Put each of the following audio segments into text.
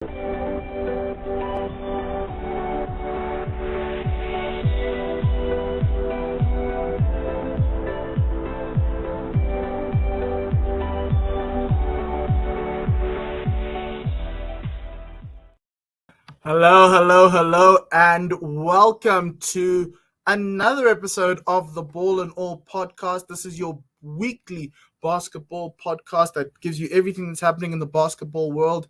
Hello, and welcome to another episode of the Ball and All podcast. This is your weekly basketball podcast that gives you everything that's happening in the basketball world.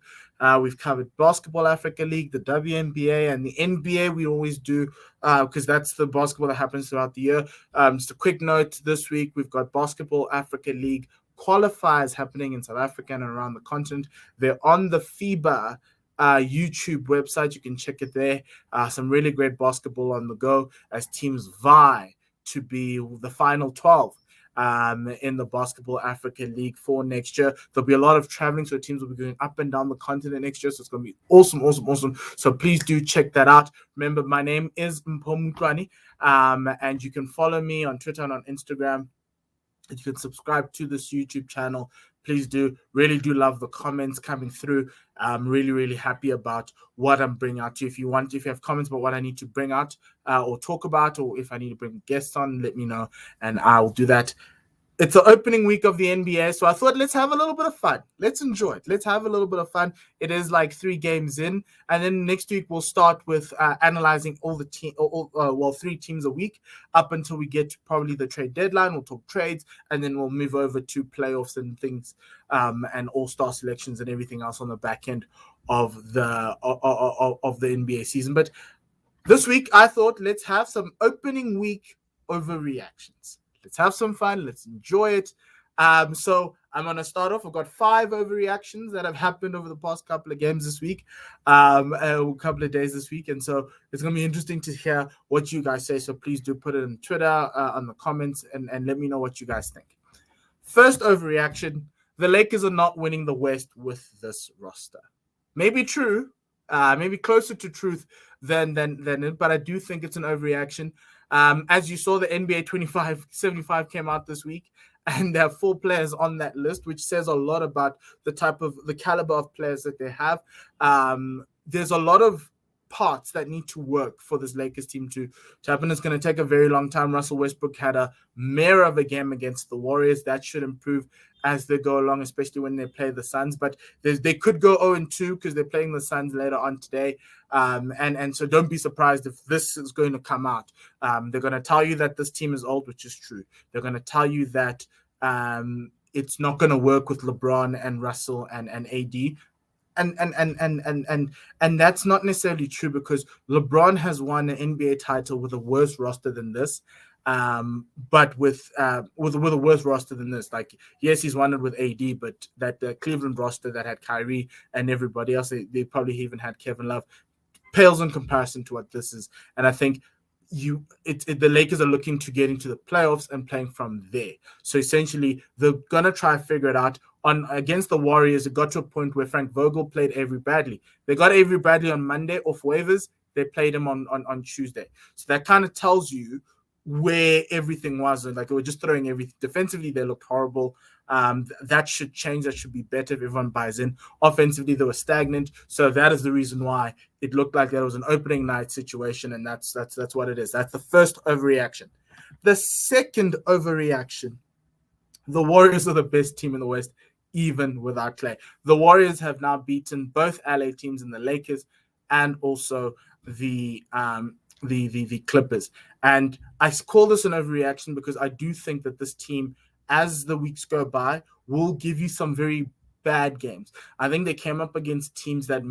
We've covered Basketball Africa League, the WNBA, and the NBA. We always do because that's the basketball that happens throughout the year. Just a quick note, this week we've got Basketball Africa League qualifiers happening in South Africa and around the continent. They're on the FIBA YouTube website. You can check it there. Some really great basketball on the go as teams vie to be the final 12 in the Basketball Africa League for next year. There'll be a lot of traveling, so teams will be going up and down the continent next year, so it's going to be awesome. So please do check that out. Remember, my name is Mpho, and you can follow me on Twitter and on Instagram. You can subscribe to this YouTube channel. Please do. Really do love the comments coming through. I'm really happy about what I'm bringing out to you. If you have comments about what I need to bring out or talk about, or if I need to bring guests on, let me know and I'll do that. It's the opening week of the NBA, so I thought let's have a little bit of fun. Let's enjoy it. Let's have a little bit of fun. It is like 3 games in, and then next week we'll start with analyzing all the team, 3 teams a week up until we get to probably the trade deadline. We'll talk trades, and then we'll move over to playoffs and things, and all-star selections and everything else on the back end of the NBA season. But this week I thought let's have some opening week overreactions. Let's have some fun. Let's enjoy it. So I'm going to start off. I've got 5 overreactions that have happened over the past couple of games this week, a couple of days this week. And so it's going to be interesting to hear what you guys say. So please do put it on Twitter, on the comments, and let me know what you guys think. First overreaction, the Lakers are not winning the West with this roster. Maybe true, maybe closer to truth than it, but I do think it's an overreaction. As you saw, the NBA 25-75 came out this week, and there are 4 players on that list, which says a lot about the caliber of players that they have. There's a lot of parts that need to work for this Lakers team to happen. It's going to take a very long time. Russell Westbrook had a mare of a game against the Warriors. That should improve as they go along, especially when they play the Suns. But they could go 0-2 because they're playing the Suns later on today. And so don't be surprised if this is going to come out. They're going to tell you that this team is old, which is true. They're going to tell you that it's not going to work with LeBron and Russell and AD. And that's not necessarily true because LeBron has won an NBA title with a worse roster than this. But with a worse roster than this. Like, yes, he's won it with AD, but the Cleveland roster that had Kyrie and everybody else, they probably even had Kevin Love, pales in comparison to what this is. And I think the Lakers are looking to get into the playoffs and playing from there. So essentially, they're gonna try and figure it out. Against the Warriors, it got to a point where Frank Vogel played Avery Bradley. They got Avery Bradley on Monday off waivers. They played him on Tuesday. So that kind of tells you where everything was. And like, they were just throwing everything. Defensively, they looked horrible. That should change. That should be better if everyone buys in. Offensively, they were stagnant. So that is the reason why it looked like there was an opening night situation, and that's what it is. That's the first overreaction. The second overreaction, the Warriors are the best team in the West, even without Clay. The Warriors have now beaten both LA teams in the Lakers and also the Clippers. And I call this an overreaction because I do think that this team, as the weeks go by, will give you some very bad games. I think they came up against teams that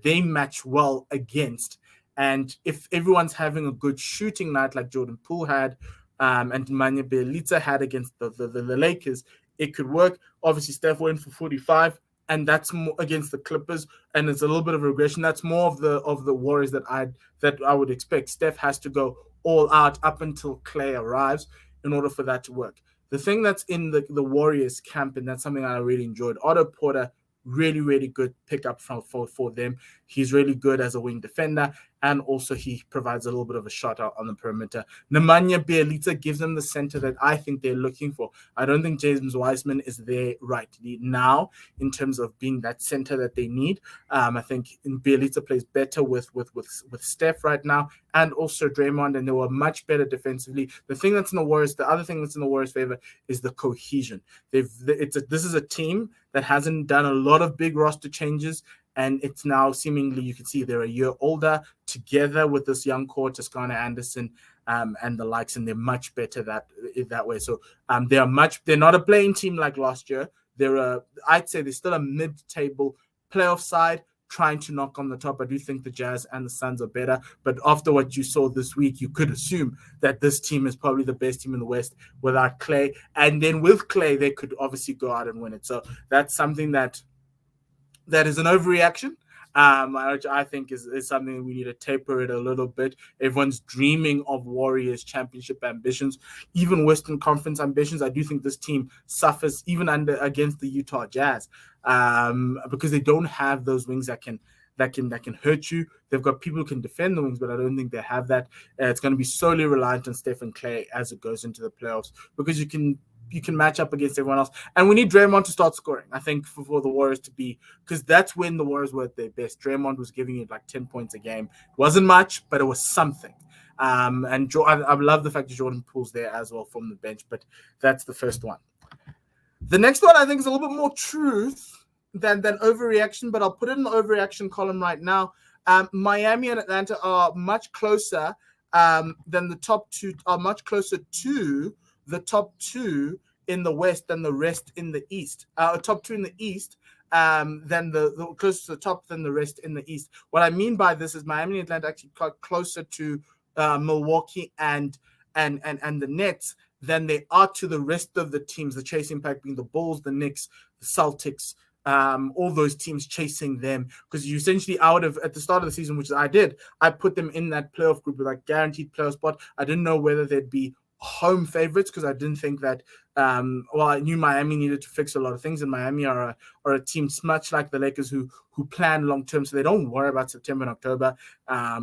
they match well against. And if everyone's having a good shooting night like Jordan Poole had and Nemanja Bjelica had against the Lakers, it could work. Obviously, Steph went for 45, and that's more against the Clippers, and it's a little bit of regression. That's more of the Warriors that I would expect. Steph has to go all out up until Clay arrives in order for that to work. The thing that's in the Warriors camp, and that's something I really enjoyed, Otto Porter, really good pickup for them. He's really good as a wing defender, and also he provides a little bit of a shot out on the perimeter. Nemanja Bjelica gives them the center that I think they're looking for. I don't think James Wiseman is there right now in terms of being that center that they need. I think Bjelica plays better with Steph right now, and also Draymond, and they were much better defensively. The other thing that's in the Warriors' favor is the cohesion. This is a team that hasn't done a lot of big roster changes, and it's now seemingly, you can see they're a year older together with this young core, Toscana Anderson, and the likes, and they're much better that way. So they're not a playing team like last year. I'd say they're still a mid-table playoff side trying to knock on the top. I do think the Jazz and the Suns are better, but after what you saw this week, you could assume that this team is probably the best team in the West without Clay. And then with Clay, they could obviously go out and win it. So that's something that is an overreaction. Which I think is something we need to taper it a little bit. Everyone's dreaming of Warriors championship ambitions, even Western Conference ambitions. I do think this team suffers even against the Utah Jazz because they don't have those wings that can hurt you. They've got people who can defend the wings, but I don't think they have that. It's going to be solely reliant on Steph and Clay as it goes into the playoffs, because you can match up against everyone else. And we need Draymond to start scoring, I think, for the Warriors to be, because that's when the Warriors were at their best. Draymond was giving you like 10 points a game. It wasn't much, but it was something. And I love the fact that Jordan Poole's there as well from the bench, but that's the first one. The next one I think is a little bit more truth than overreaction, but I'll put it in the overreaction column right now. Miami and Atlanta are much closer than the top two, are much closer to the top two in the West than the rest in the East. Top two in the East than the closer to the top than the rest in the East. What I mean by this is Miami and Atlanta actually got closer to Milwaukee and the Nets than they are to the rest of the teams, the chase impact being the Bulls, the Knicks, the Celtics, all those teams chasing them, because you essentially at the start of the season, which I put them in that playoff group with like guaranteed playoff spot. I didn't know whether they'd be home favorites because I didn't think that I knew Miami needed to fix a lot of things, and Miami are a team much like the Lakers who plan long term, so they don't worry about September and October.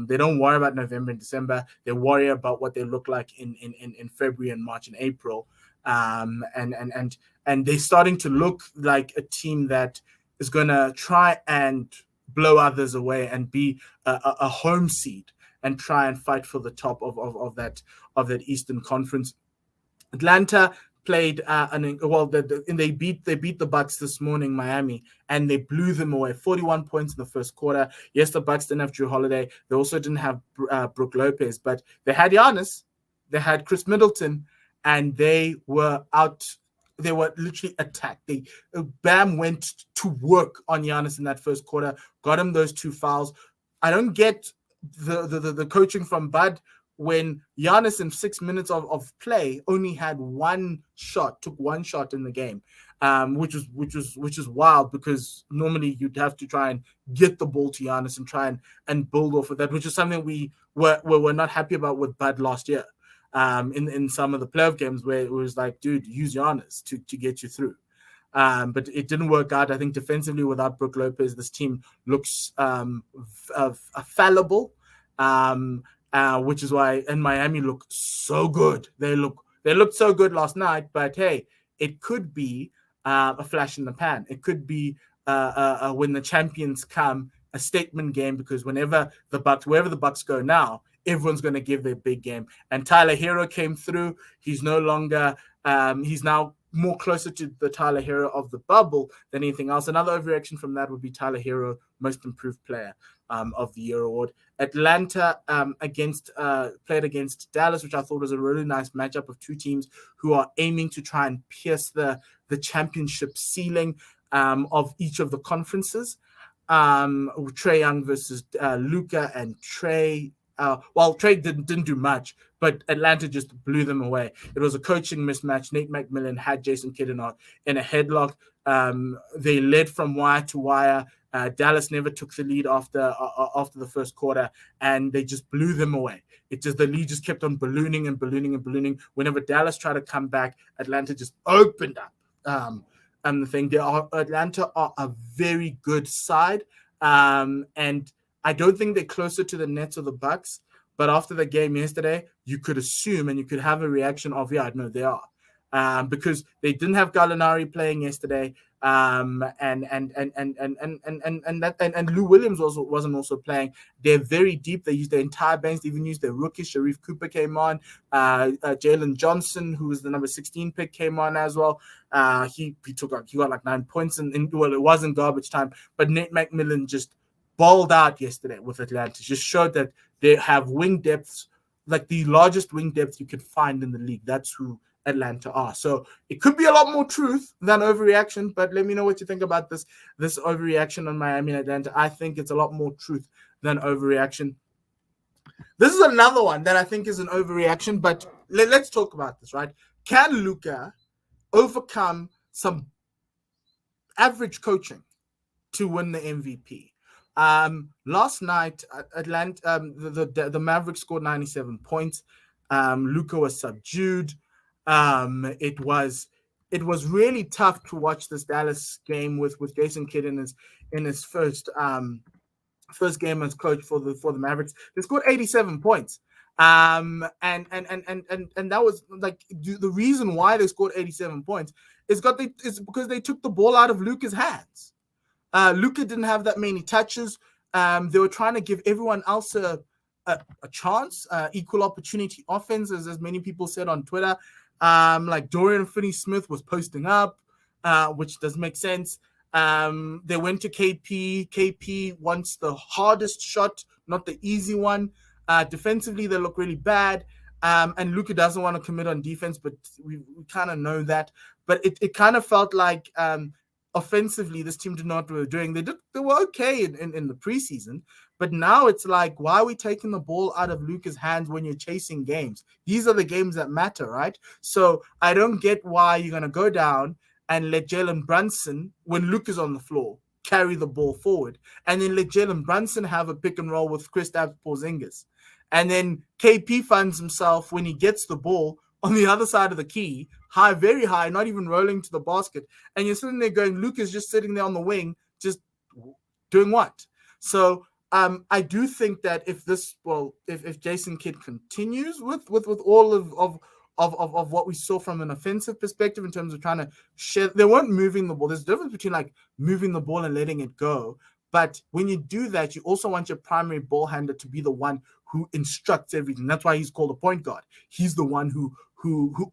They don't worry about November and December. They worry about what they look like in February and March and April. And they're starting to look like a team that is going to try and blow others away and be a home seed and try and fight for the top of that Eastern Conference. Atlanta played they beat the Bucks this morning, Miami, and they blew them away. 41 points in the first quarter. Yes, the Bucks didn't have Drew Holiday. They also didn't have Brook Lopez, but they had Giannis, they had Chris Middleton, and they were out. They were literally attacked. Bam went to work on Giannis in that first quarter, got him those 2 fouls. I don't get the coaching from Bud when Giannis in 6 minutes of play only had took one shot in the game, which is wild, because normally you'd have to try and get the ball to Giannis and try and build off of that, which is something we were not happy about with Bud last year. In some of the playoff games where it was like, dude, use Giannis to get you through. But it didn't work out. I think defensively without Brook Lopez, this team looks fallible, which is why, and Miami look so good. They looked so good last night, but hey, it could be a flash in the pan. It could be when the champions come, a statement game, because wherever the Bucks go now, everyone's going to give their big game. And Tyler Hero came through. He's no longer, he's now more closer to the Tyler Hero of the bubble than anything else. Another overreaction from that would be Tyler Hero, Most Improved Player of the Year award. Atlanta played against Dallas, which I thought was a really nice matchup of two teams who are aiming to try and pierce the championship ceiling of each of the conferences. Trae Young versus Luka, and Trae. Trae didn't do much, but Atlanta just blew them away. It was a coaching mismatch. Nate McMillan had Jason Kidd in a headlock. They led from wire to wire. Dallas never took the lead after the first quarter, and they just blew them away. The lead just kept on ballooning and ballooning and ballooning. Whenever Dallas tried to come back, Atlanta just opened up. And the thing, Atlanta are a very good side, and I don't think they're closer to the Nets or the Bucks, but after the game yesterday, you could assume and you could have a reaction of, yeah, no, they are. Because they didn't have Gallinari playing yesterday, and Lou Williams wasn't also playing. They're very deep. They used their entire bench. They even used their rookie. Sharif Cooper came on. Jalen Johnson, who was the number 16 pick, came on as well. He got like 9 points, and well, it wasn't garbage time. But Nate McMillan just balled out yesterday with Atlanta. Just showed that they have wing depths, like the largest wing depth you could find in the league. That's who Atlanta are. So it could be a lot more truth than overreaction, but let me know what you think about this overreaction on Miami and Atlanta. I think it's a lot more truth than overreaction. This is another one that I think is an overreaction, but let's talk about this, right? Can Luka overcome some average coaching to win the MVP? Last night, Atlanta, the Mavericks scored 97 points. Luka was subdued. It was really tough to watch this Dallas game with Jason Kidd in his first game as coach for the Mavericks. They scored 87 points. And that was like the reason why they scored 87 points is because they took the ball out of Luka's hands. Luka didn't have that many touches. They were trying to give everyone else a chance, equal opportunity offense, as many people said on Twitter. Like Dorian Finney-Smith was posting up, which does make sense. They went to KP. KP wants the hardest shot, not the easy one. Defensively, they look really bad. And Luka doesn't want to commit on defense, but we kind of know that. But it kind of felt like offensively, this team did not know what they were doing. They were okay in the preseason, but now it's like, why are we taking the ball out of Luka's hands when you're chasing games? These are the games that matter, right? So I don't get why you're going to go down and let Jalen Brunson, when Luka's on the floor, carry the ball forward, and then let Jalen Brunson have a pick and roll with Kristaps Porzingis. And then KP finds himself, when he gets the ball, on the other side of the key, high, very high, not even rolling to the basket. And you're sitting there going, Luka's just sitting there on the wing, just doing what? So I do think that if Jason Kidd continues with all of what we saw from an offensive perspective in terms of trying to share, they weren't moving the ball. There's a difference between like moving the ball and letting it go. But when you do that, you also want your primary ball handler to be the one who instructs everything. That's why he's called a point guard. He's the one who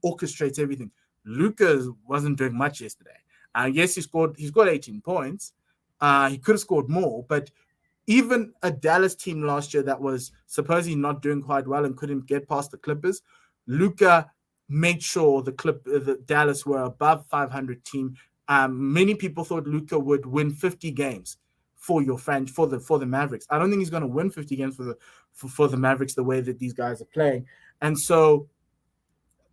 orchestrates everything. Luka wasn't doing much yesterday. Yes, he scored 18 points. He could have scored more, but even a Dallas team last year that was supposedly not doing quite well and couldn't get past the Clippers, Luka made sure the Dallas were above 500 team. Many people thought Luka would win 50 games for the Mavericks. I don't think he's going to win 50 games for the Mavericks the way that these guys are playing. And so,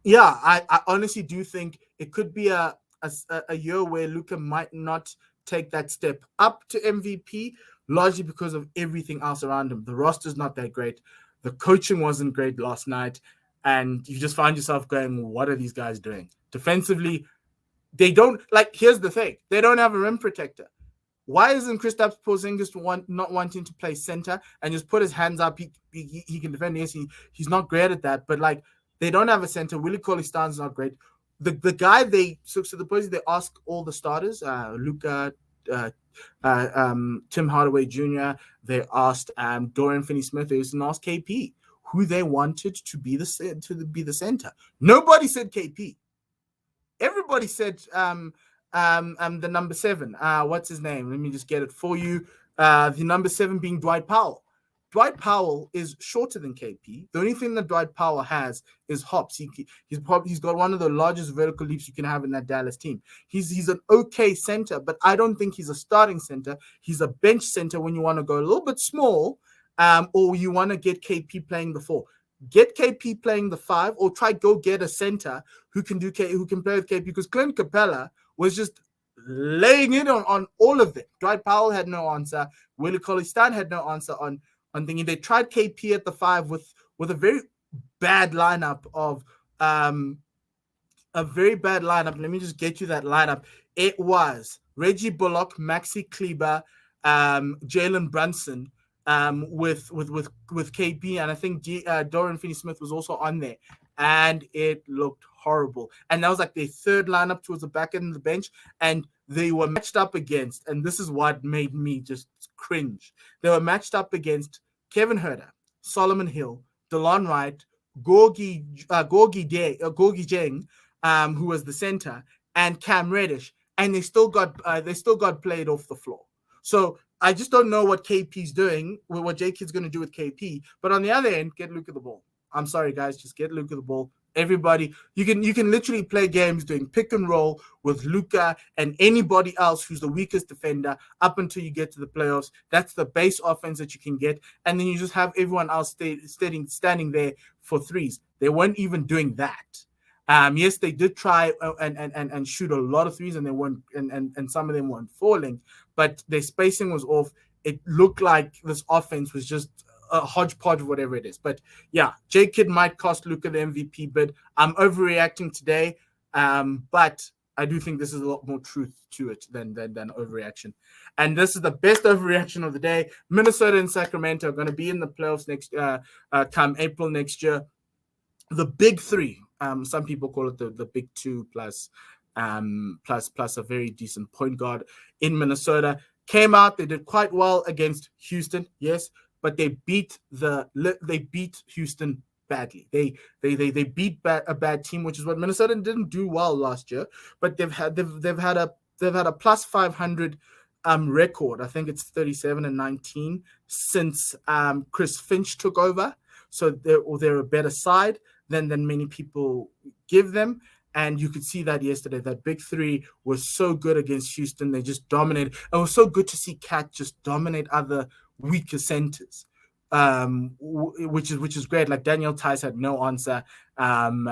yeah, I honestly do think it could be a year where Luka might not take that step up to MVP, largely because of everything else around him. The roster's not that great. The coaching wasn't great last night. And you just find yourself going, what are these guys doing? Defensively, they don't, like, here's the thing. They don't have a rim protector. Why isn't Kristaps Porzingis not wanting to play center and just put his hands up? He can defend. Yes, he's not great at that, but like they don't have a center. Willie Cauley-Stein's not great. The guy supposedly they ask all the starters, Luka, Tim Hardaway Jr. They asked Dorian Finney-Smith. They didn't ask KP who they wanted to be the center. Nobody said KP. Everybody said the number 7. What's his name? Let me just get it for you. The number 7 being Dwight Powell. Dwight Powell is shorter than KP. The only thing that Dwight Powell has is hops. He's got one of the largest vertical leaps you can have in that Dallas team. He's an okay center, but I don't think he's a starting center. He's a bench center when you want to go a little bit small, or you want to get KP playing the 4. Get KP playing the 5, or try go get a center who can play with KP, because Clint Capella was just laying in on all of them. Dwight Powell had no answer. Willie Cauley-Stein had no answer on thinking. They tried KP at the 5 with a very bad lineup of a very bad lineup. Let me just get you that lineup. It was Reggie Bullock, Maxi Kleber, Jalen Brunson, with KP, and I think Dorian Finney-Smith was also on there, and it looked horrible. And that was like their third lineup towards the back end of the bench, and they were matched up against, and this is what made me just cringe. They were matched up against Kevin Herter, Solomon Hill, DeLon Wright, Gorgie Jeng, who was the center, and Cam Reddish, and they still got played off the floor. So I just don't know what KP's doing, what J-Kid's going to do with KP. But on the other end, get Luka the ball. I'm sorry, guys, just get Luka the ball. Everybody, you can literally play games doing pick and roll with Luka and anybody else who's the weakest defender up until you get to the playoffs. That's the base offense that you can get, and then you just have everyone else standing there for threes. They weren't even doing that. Yes, they did try and shoot a lot of threes, and they weren't, and some of them weren't falling, but their spacing was off. It looked like this offense was just a hodgepodge of whatever it is. But yeah, J-Kid might cost Luka the MVP bid. I'm overreacting today, but I do think this is a lot more truth to it than overreaction. And this is the best overreaction of the day. Minnesota and Sacramento are going to be in the playoffs next come April next year. The big three. Some people call it the big two plus a very decent point guard in Minnesota. Came out, they did quite well against Houston, yes, but they beat Houston badly. They beat a bad team, which is what Minnesota didn't do well last year. But they've had a plus 500 record. I think it's 37-19 since Chris Finch took over. So they're a better side than many people give them. And you could see that yesterday. That big three was so good against Houston. They just dominated. It was so good to see Cat just dominate other weaker centers, which is great. Like Daniel Tice had no answer, and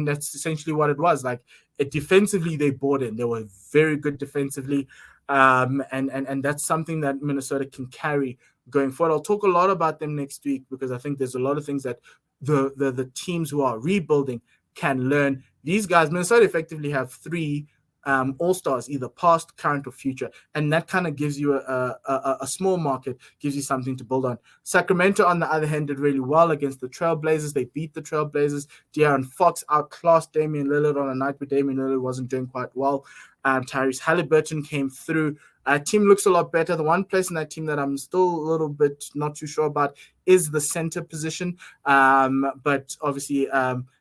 that's essentially what it was. Like defensively, they bought in. They were very good defensively, and that's something that Minnesota can carry going forward. I'll talk a lot about them next week because I think there's a lot of things that the teams who are rebuilding can learn. These guys, Minnesota effectively have three all-stars, either past, current, or future, and that kind of gives you a small market, gives you something to build on. Sacramento, on the other hand, did really well against the Trailblazers. They beat the Trailblazers. De'Aaron Fox outclassed Damian Lillard on a night where Damian Lillard wasn't doing quite well. Tyrese Halliburton came through. Team looks a lot better. The one place in that team that I'm still a little bit not too sure about is the center position. But obviously,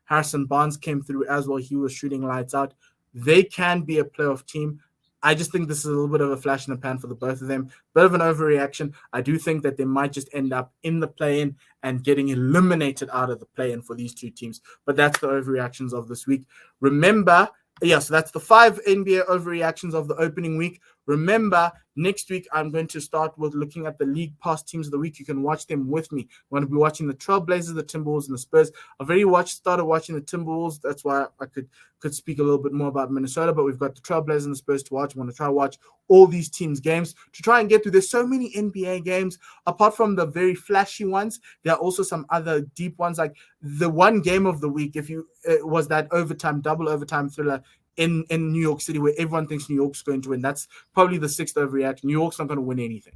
Harrison Barnes came through as well. He was shooting lights out. They can be a playoff team. I just think this is a little bit of a flash in the pan for the both of them. Bit of an overreaction. I do think that they might just end up in the play-in and getting eliminated out of the play-in for these two teams. But that's the overreactions of this week. Remember, so that's the 5 NBA overreactions of the opening week. Remember, next week I'm going to start with looking at the league pass teams of the week. You can watch them with me. I'm going to be watching the Trailblazers, the Timberwolves, and the Spurs. I've already started watching the Timberwolves. That's why I could speak a little bit more about Minnesota, but we've got the Trailblazers and the Spurs to watch. I'm going to try to watch all these teams' games to try and get through. There's so many NBA games. Apart from the very flashy ones, there are also some other deep ones. Like the one game of the week, was that double overtime thriller in New York City, where everyone thinks New York's going to win. That's probably the 6th overreaction. New York's not going to win anything.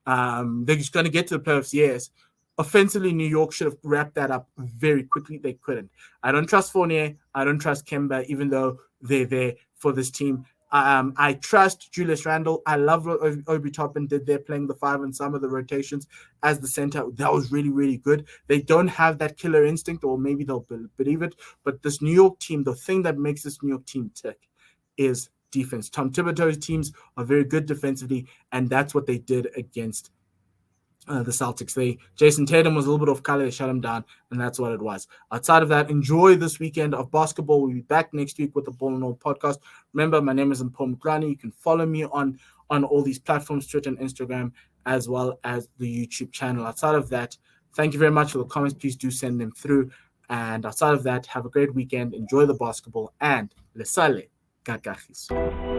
They're just going to get to the playoffs, yes. Offensively, New York should have wrapped that up very quickly. They couldn't. I don't trust Fournier. I don't trust Kemba, even though they're there for this team. I trust Julius Randle. I love what Obi Toppin did there, playing the 5 in some of the rotations as the center. That was really, really good. They don't have that killer instinct, or maybe they'll believe it. But this New York team, the thing that makes this New York team tick is defense. Tom Thibodeau's teams are very good defensively, and that's what they did against the Celtics. Jason Tatum was a little bit off color. They shut him down, and that's what it was. Outside of that, enjoy this weekend of basketball. We'll be back next week with the Ball and All podcast. Remember, my name is Mpho. You can follow me on all these platforms, Twitter and Instagram, as well as the YouTube channel. Outside of that, thank you very much for the comments. Please do send them through. And outside of that, have a great weekend. Enjoy the basketball, and le sale kakakis.